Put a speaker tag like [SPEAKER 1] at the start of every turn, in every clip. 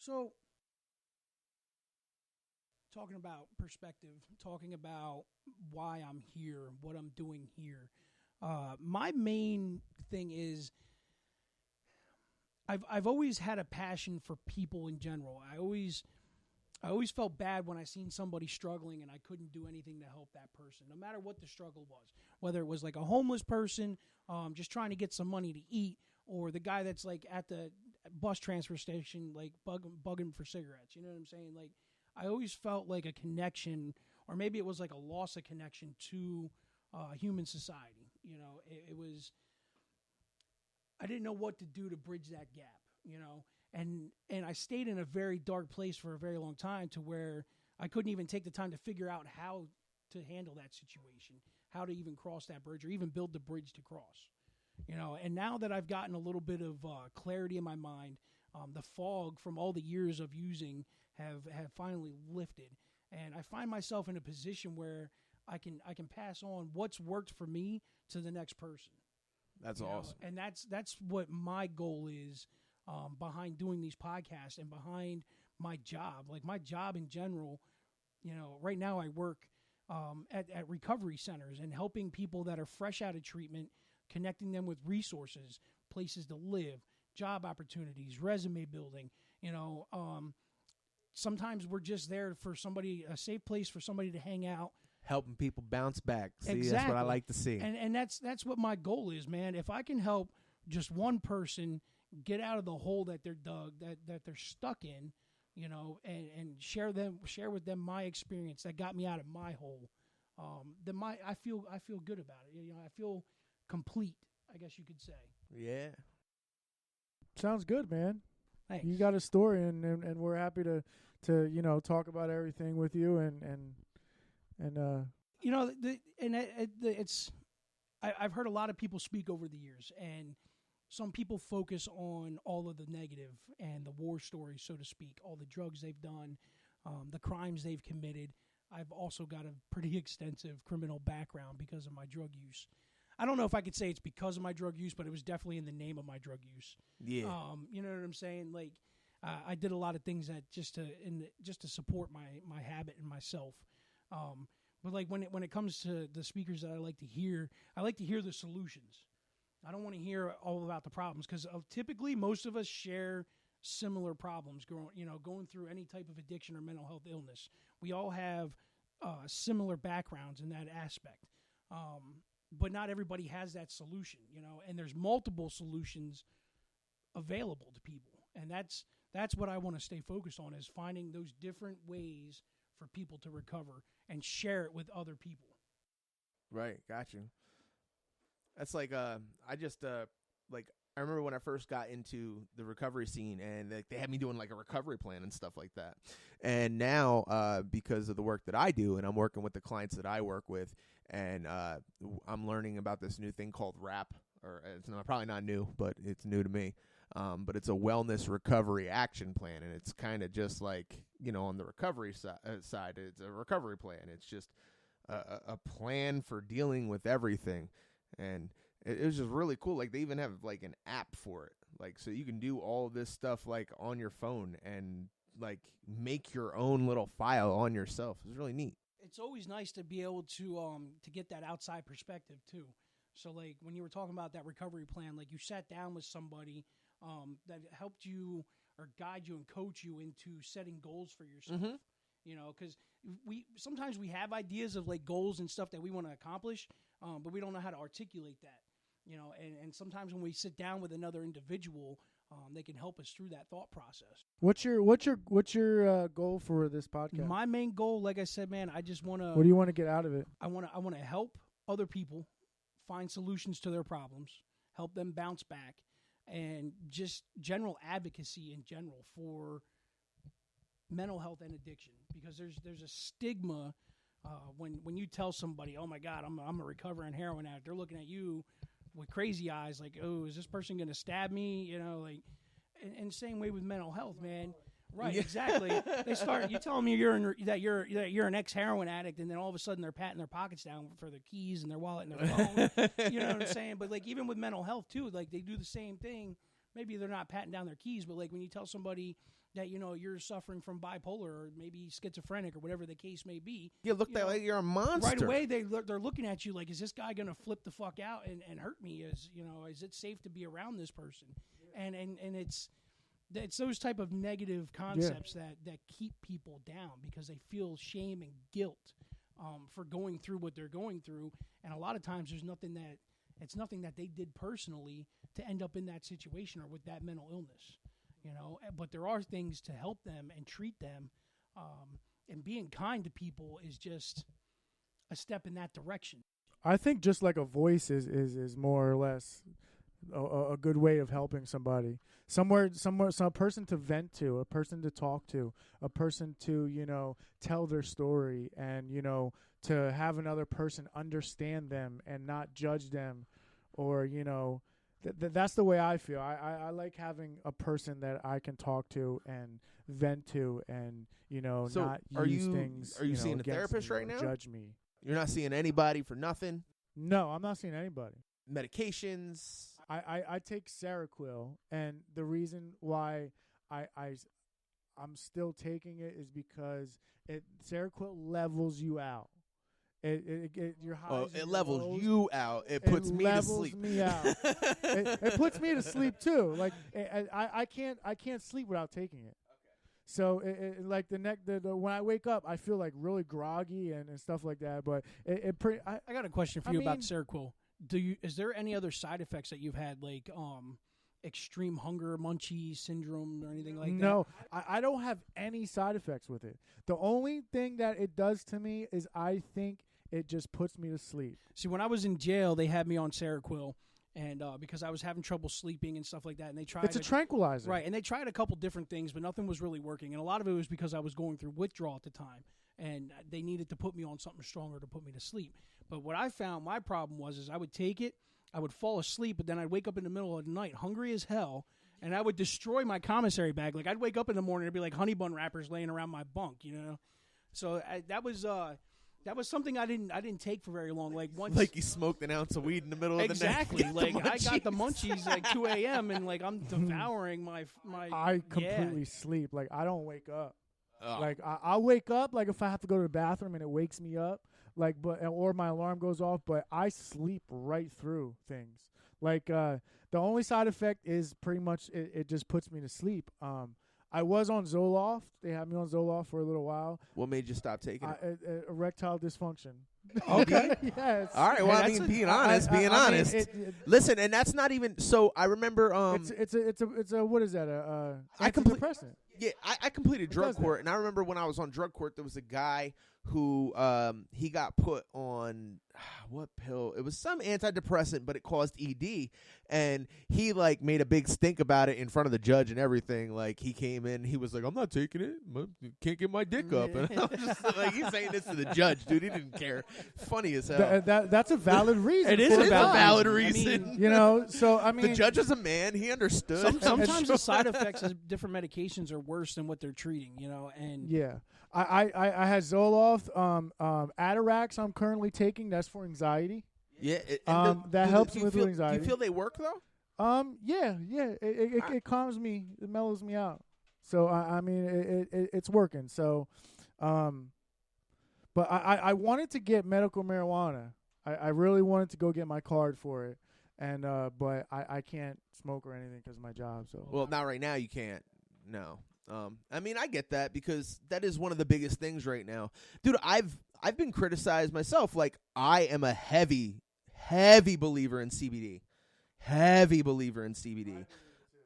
[SPEAKER 1] So, talking about perspective, talking about why I'm here, what I'm doing here. My main thing is I've always had a passion for people in general. I always felt bad when I seen somebody struggling and I couldn't do anything to help that person, no matter what the struggle was. Whether it was like a homeless person just trying to get some money to eat, or the guy that's like at the bus transfer station like bugging for cigarettes. You know what I'm saying? Like, I always felt like a connection, or maybe it was like a loss of connection to human society. You know, it was, I didn't know what to do to bridge that gap, you know, and I stayed in a very dark place for a very long time, to where I couldn't even take the time to figure out how to handle that situation, how to even cross that bridge, or even build the bridge to cross, you know. And now that I've gotten a little bit of clarity in my mind, the fog from all the years of using have finally lifted, and I find myself in a position where I can pass on what's worked for me to the next person.
[SPEAKER 2] That's awesome.
[SPEAKER 1] And that's what my goal is behind doing these podcasts and behind my job. Like, my job in general, you know, right now I work at recovery centers and helping people that are fresh out of treatment, connecting them with resources, places to live, job opportunities, resume building. You know, sometimes we're just there for somebody, a safe place for somebody to hang out.
[SPEAKER 2] Helping people bounce back. See,
[SPEAKER 1] Exactly.
[SPEAKER 2] That's what I like to see.
[SPEAKER 1] And that's what my goal is, man. If I can help just one person get out of the hole that they're dug, that they're stuck in, you know, and share with them my experience that got me out of my hole, then I feel good about it. You know, I feel complete, I guess you could say.
[SPEAKER 2] Yeah.
[SPEAKER 3] Sounds good, man.
[SPEAKER 1] Thanks.
[SPEAKER 3] You got a story, and we're happy to you know, talk about everything with you, and
[SPEAKER 1] you know, I've heard a lot of people speak over the years, and some people focus on all of the negative and the war stories, so to speak, all the drugs they've done, the crimes they've committed. I've also got a pretty extensive criminal background because of my drug use. I don't know if I could say it's because of my drug use, but it was definitely in the name of my drug use.
[SPEAKER 2] Yeah.
[SPEAKER 1] You know what I'm saying? Like, I did a lot of things that just to support my habit and myself. But like when it comes to the speakers that I like to hear the solutions. I don't want to hear all about the problems, because typically most of us share similar problems going through any type of addiction or mental health illness. We all have similar backgrounds in that aspect. But not everybody has that solution, you know, and there's multiple solutions available to people. And that's what I want to stay focused on, is finding those different ways for people to recover and share it with other people.
[SPEAKER 2] Right, got you. That's like I remember when I first got into the recovery scene, and they had me doing like a recovery plan and stuff like that. And now because of the work that I do, and I'm working with the clients that I work with, and I'm learning about this new thing called RAP, or it's probably not new, but it's new to me. But it's a wellness recovery action plan, and it's kind of just like, you know, on the recovery side, it's a recovery plan. It's just a plan for dealing with everything. And it was just really cool. Like, they even have like an app for it, like, so you can do all this stuff like on your phone and like make your own little file on yourself. It's really neat.
[SPEAKER 1] It's always nice to be able to get that outside perspective too. So like when you were talking about that recovery plan, like you sat down with somebody that helped you or guide you and coach you into setting goals for yourself. Mm-hmm. You know, because sometimes we have ideas of like goals and stuff that we want to accomplish, but we don't know how to articulate that. You know, and sometimes when we sit down with another individual, they can help us through that thought process.
[SPEAKER 3] What's your goal for this podcast?
[SPEAKER 1] My main goal, like I said, man, I just want to.
[SPEAKER 3] What do you want to get out of it?
[SPEAKER 1] I want to help other people find solutions to their problems, help them bounce back, and just general advocacy in general for mental health and addiction, because there's a stigma when you tell somebody, oh my God, I'm a recovering heroin addict, they're looking at you with crazy eyes like, oh, is this person going to stab me? You know, like, and same way with mental health, man. Right, yeah. Exactly. You tell them that you're an ex-heroin addict, and then all of a sudden they're patting their pockets down for their keys and their wallet and their phone. You know what I'm saying? But like even with mental health too, like they do the same thing. maybe they're not patting down their keys, but like when you tell somebody that, you know, you're suffering from bipolar or maybe schizophrenic or whatever the case may be.
[SPEAKER 2] You look like you're a monster.
[SPEAKER 1] Right away, they're looking at you like, is this guy going to flip the fuck out and hurt me? Is it safe to be around this person? And it's those type of negative concepts that keep people down because they feel shame and guilt for going through what they're going through. And a lot of times it's nothing that they did personally to end up in that situation or with that mental illness. You know, but there are things to help them and treat them, and being kind to people is just a step in that direction.
[SPEAKER 3] I think just like a voice is more or less a good way of helping somebody. Some person to vent to, a person to talk to, a person to, you know, tell their story, and, you know, to have another person understand them and not judge them, or, you know. That's the way I feel. I like having a person that I can talk to and vent to, and, you know,
[SPEAKER 2] so
[SPEAKER 3] not use things.
[SPEAKER 2] Are you
[SPEAKER 3] know,
[SPEAKER 2] seeing a therapist right now?
[SPEAKER 3] Judge me.
[SPEAKER 2] You're not seeing anybody for nothing?
[SPEAKER 3] No, I'm not seeing anybody.
[SPEAKER 2] Medications?
[SPEAKER 3] I take Seroquel, and the reason why I'm still taking it is because Seroquel levels you out. Your highs
[SPEAKER 2] it
[SPEAKER 3] and
[SPEAKER 2] levels
[SPEAKER 3] lows,
[SPEAKER 2] you out. It puts me to sleep.
[SPEAKER 3] Me out. it puts me to sleep too. Like I can't sleep without taking it. So like when I wake up, I feel like really groggy and stuff like that. But
[SPEAKER 1] I got a question for you about Seroquel. Is there any other side effects that you've had, like extreme hunger munchie syndrome or anything like that?
[SPEAKER 3] No, I don't have any side effects with it. The only thing that it does to me is I think it just puts me to sleep.
[SPEAKER 1] See, when I was in jail, they had me on Seroquel, and because I was having trouble sleeping and stuff like that, and they tried.
[SPEAKER 3] It's a tranquilizer,
[SPEAKER 1] right? And they tried a couple different things, but nothing was really working. And a lot of it was because I was going through withdrawal at the time, and they needed to put me on something stronger to put me to sleep. But what I found my problem was I would take it, I would fall asleep, but then I'd wake up in the middle of the night hungry as hell, and I would destroy my commissary bag. Like, I'd wake up in the morning, there'd be like honey bun wrappers laying around my bunk, you know. So that was something I didn't take for very long. Like once,
[SPEAKER 2] like you smoked an ounce of weed in the middle of the night.
[SPEAKER 1] Exactly. Like I got the munchies like 2 a.m. and like I'm devouring my.
[SPEAKER 3] I completely sleep. Like I don't wake up.
[SPEAKER 2] Oh.
[SPEAKER 3] Like I'll wake up like if I have to go to the bathroom and it wakes me up. Like or my alarm goes off, but I sleep right through things. Like the only side effect is pretty much it just puts me to sleep. I was on Zoloft. They had me on Zoloft for a little while.
[SPEAKER 2] What made you stop taking it?
[SPEAKER 3] Erectile dysfunction.
[SPEAKER 2] Okay.
[SPEAKER 3] Yes.
[SPEAKER 2] All right. Well, I mean, being honest. Listen, and that's not even. So I remember.
[SPEAKER 3] It's a what is that?
[SPEAKER 2] Antidepressant. Yeah, I completed drug court, and I remember when I was on drug court, there was a guy who he got put on what pill? It was some antidepressant, but it caused ED, and he like made a big stink about it in front of the judge and everything. Like he came in, he was like, "I'm not taking it. Can't get my dick up." And I was just like, he's saying this to the judge, dude. He didn't care. Funny as hell.
[SPEAKER 3] That's a valid reason.
[SPEAKER 1] It is a
[SPEAKER 2] valid reason.
[SPEAKER 1] I mean,
[SPEAKER 3] you know, so I mean,
[SPEAKER 2] the judge is a man. He understood.
[SPEAKER 1] Sometimes the side effects of different medications are worse than what they're treating. You know, and
[SPEAKER 3] yeah. I had Zoloft, Atarax I'm currently taking. That's for anxiety.
[SPEAKER 2] Yeah,
[SPEAKER 3] that helps with anxiety.
[SPEAKER 2] Do you feel they work though?
[SPEAKER 3] Yeah. It calms me. It mellows me out. So I mean, it's working. So, but I wanted to get medical marijuana. I really wanted to go get my card for it, and but I can't smoke or anything because of my job. So
[SPEAKER 2] well, not right now. You can't. No. I mean, I get that because that is one of the biggest things right now, dude. I've been criticized myself. Like I am a heavy believer in CBD. Heavy believer in CBD.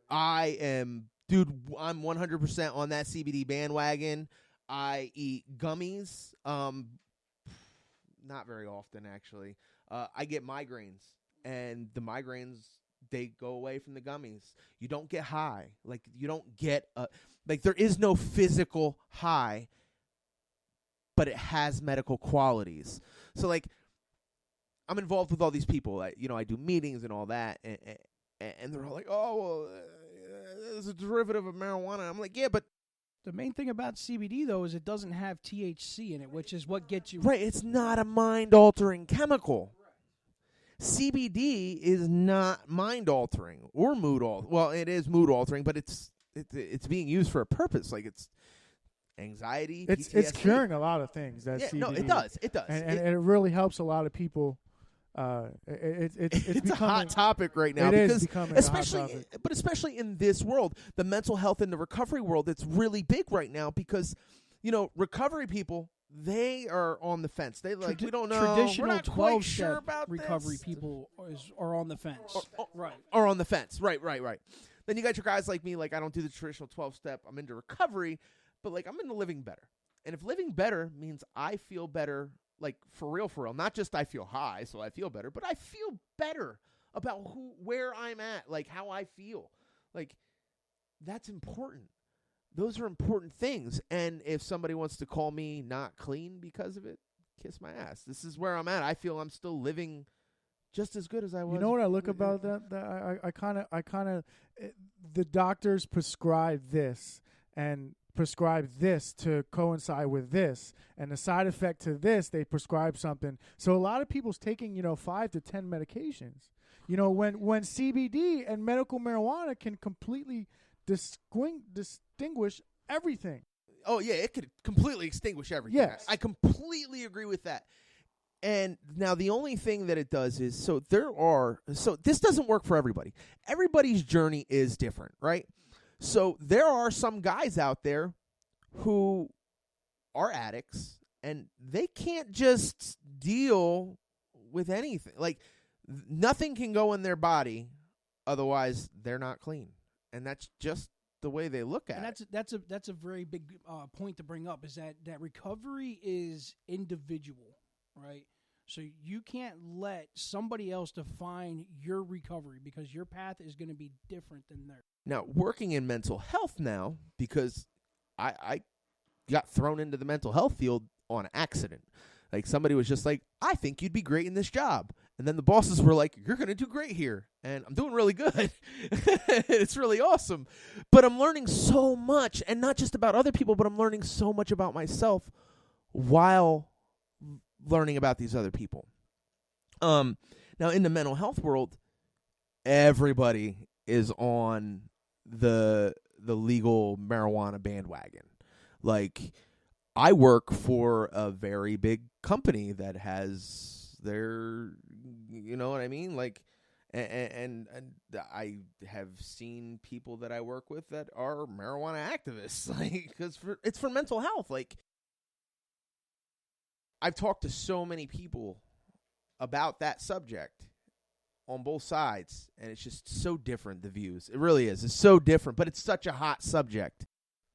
[SPEAKER 2] I am, dude. I'm 100% on that CBD bandwagon. I eat gummies. Not very often actually. I get migraines, and the migraines, they go away from the gummies. You don't get high. Like you don't get like there is no physical high, but it has medical qualities. So like I'm involved with all these people. I do meetings and all that, and they're all like, "Oh, well, it's a derivative of marijuana." I'm like, "Yeah, but
[SPEAKER 1] the main thing about CBD though is it doesn't have THC in it, which is what gets you
[SPEAKER 2] right. It's not a mind-altering chemical. CBD is not mind altering or mood altering. Well, it is mood altering, but it's being used for a purpose. Like it's anxiety.
[SPEAKER 3] It's
[SPEAKER 2] PTSD.
[SPEAKER 3] curing a lot of things. That
[SPEAKER 2] Yeah,
[SPEAKER 3] CBD.
[SPEAKER 2] no, it does. It does.
[SPEAKER 3] and it really helps a lot of people. It's
[SPEAKER 2] a hot topic right now
[SPEAKER 3] It is
[SPEAKER 2] because
[SPEAKER 3] becoming a hot
[SPEAKER 2] especially
[SPEAKER 3] topic.
[SPEAKER 2] but especially in this world, the mental health and the recovery world, it's really big right now because recovery people, they are on the fence. They like we don't know. We're
[SPEAKER 1] Traditional
[SPEAKER 2] not quite
[SPEAKER 1] 12-step
[SPEAKER 2] sure about
[SPEAKER 1] recovery
[SPEAKER 2] this.
[SPEAKER 1] people are on the fence. Right.
[SPEAKER 2] Are on the fence. Right. Then you got your guys like me, like I don't do the traditional 12-step. I'm into recovery, but like I'm into living better. And if living better means I feel better, like for real, not just I feel high, so I feel better, but I feel better about where I'm at, like how I feel. Like that's important. Those are important things. And if somebody wants to call me not clean because of it, kiss my ass. This is where I'm at. I feel I'm still living just as good as I was.
[SPEAKER 3] You know what I look about that? I kind of the doctors prescribe this and prescribe this to coincide with this, and the side effect to this, they prescribe something. So a lot of people's taking 5 to 10 medications. When CBD and medical marijuana can completely distinguish everything.
[SPEAKER 2] Oh yeah, it could completely extinguish everything.
[SPEAKER 3] Yes.
[SPEAKER 2] I completely agree with that. And now the only thing that it does is so this doesn't work for everybody. Everybody's journey is different, right? So there are some guys out there who are addicts and they can't just deal with anything. Like nothing can go in their body, otherwise they're not clean. And that's just the way they look at it.
[SPEAKER 1] And that's a very big point to bring up, is that recovery is individual, right? So you can't let somebody else define your recovery because your path is going to be different than theirs.
[SPEAKER 2] Now, working in mental health now, because I got thrown into the mental health field on accident. Like somebody was just like, I think you'd be great in this job. And then the bosses were like, you're going to do great here. And I'm doing really good. It's really awesome. But I'm learning so much, and not just about other people, but I'm learning so much about myself while learning about these other people. Now, in the mental health world, everybody is on the legal marijuana bandwagon. Like, I work for a very big company that has their, you know what I mean? Like, and I have seen people that I work with that are marijuana activists, like, because it's for mental health. Like, I've talked to so many people about that subject on both sides, and it's just so different, the views. It really is. It's so different, but it's such a hot subject.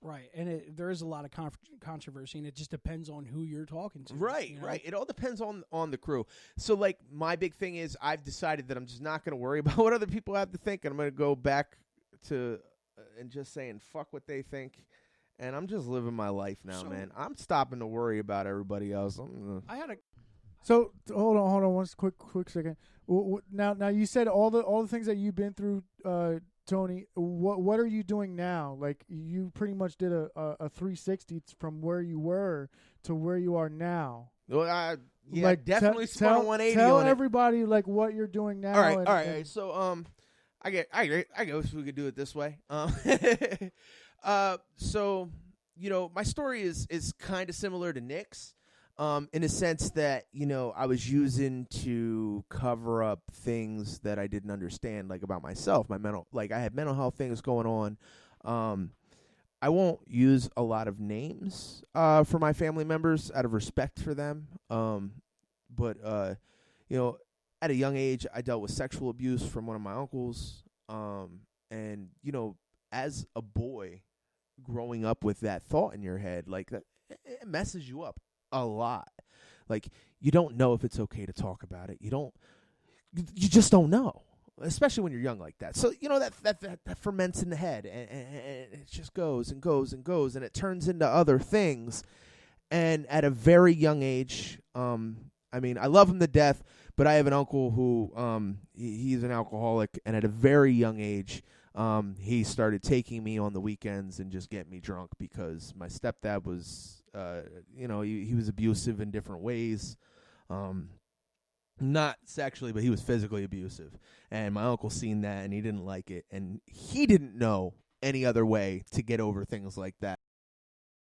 [SPEAKER 1] Right, and there is a lot of controversy, and it just depends on who you're talking to.
[SPEAKER 2] Right,
[SPEAKER 1] you know?
[SPEAKER 2] right. It all depends on the crew. So, like, my big thing is I've decided that I'm just not going to worry about what other people have to think, and I'm going to go back to and just saying fuck what they think, and I'm just living my life now, man. I'm stopping to worry about everybody else.
[SPEAKER 3] So hold on, one quick second. Now you said all the things that you've been through, Tony. What are you doing now? Like, you pretty much did a 360 from where you were to where you are now.
[SPEAKER 2] Well, yeah,
[SPEAKER 3] like,
[SPEAKER 2] definitely spun a 180
[SPEAKER 3] Tell
[SPEAKER 2] on
[SPEAKER 3] everybody like what you're doing now.
[SPEAKER 2] All right. So I guess we could do it this way. So my story is kind of similar to Nick's. In a sense that, I was using to cover up things that I didn't understand, like about myself, I had mental health things going on. I won't use a lot of names for my family members out of respect for them. But at a young age, I dealt with sexual abuse from one of my uncles. And, as a boy growing up with that thought in your head, like that, it messes you up a lot. Like, you don't know if it's okay to talk about it. You just don't know, especially when you're young like that. So that ferments in the head, and it just goes and goes and goes, and it turns into other things. And at a very young age, I love him to death, but I have an uncle who he's an alcoholic, and at a very young age, he started taking me on the weekends and just getting me drunk because my stepdad was he was abusive in different ways. Not sexually, but he was physically abusive. And my uncle seen that, and he didn't like it. And he didn't know any other way to get over things like that.